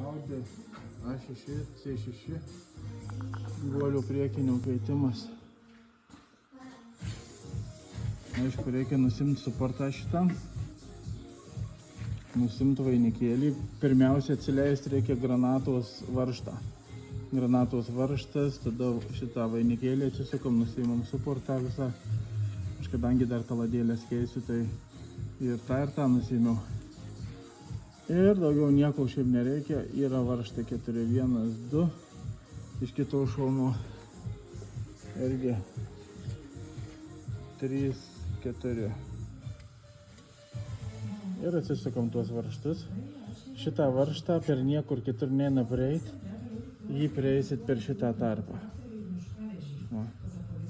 Audi A6, C6, guolių priekinių keitimas. Aišku, reikia nusimti suportą šitą, nusimti vainikėlį. Pirmiausia, atsileisti reikia granatos varžtą. Granatos varžtas, tada šitą vainikėlį atsisukam, nusimam suportą visą. Aš kadangi dar kaladėlės keisiu, tai ir tą nusimiau. Ir daugiau nieko šiaip nereikia, yra varžtai 4, 1, 2, iš kito šono irgi 3, 4. Ir atsisukam tuos varžtus. Šitą varžtą per niekur kitur neina prieiti, jį prieisit per šitą tarpą.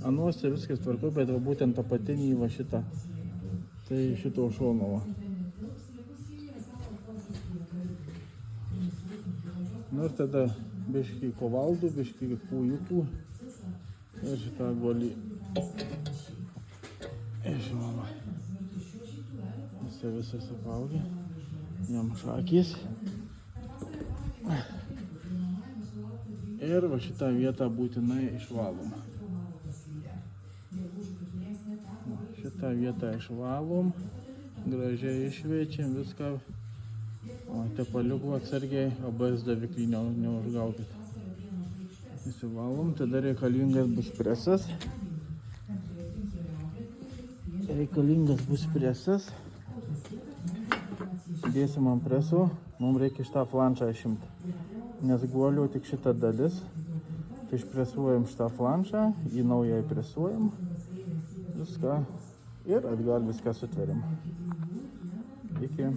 Anuose viskas tvarku, bet va būtent apatinį va šitą, tai šito šono va. Nu ir tada biškį kovaldų, biškį kūjukų ir šitą guolį išmama. Visas apaugė, jam šakės. Ir va šitą vietą būtinai išvalom. Šitą vietą išvalom, gražiai išveičiam viską. O tepaliukų atsargiai, ABS daviklį neužgaukit. Įsivalom, tada reikalingas bus presas. Dėsim ant preso, mums reikia šitą flanšą išimti. Nes guolio tik šitą dalis. Tai išpresuojam šitą flanšą, jį naujai presuojam. Viską ir atgal viską sutveriam. Iki.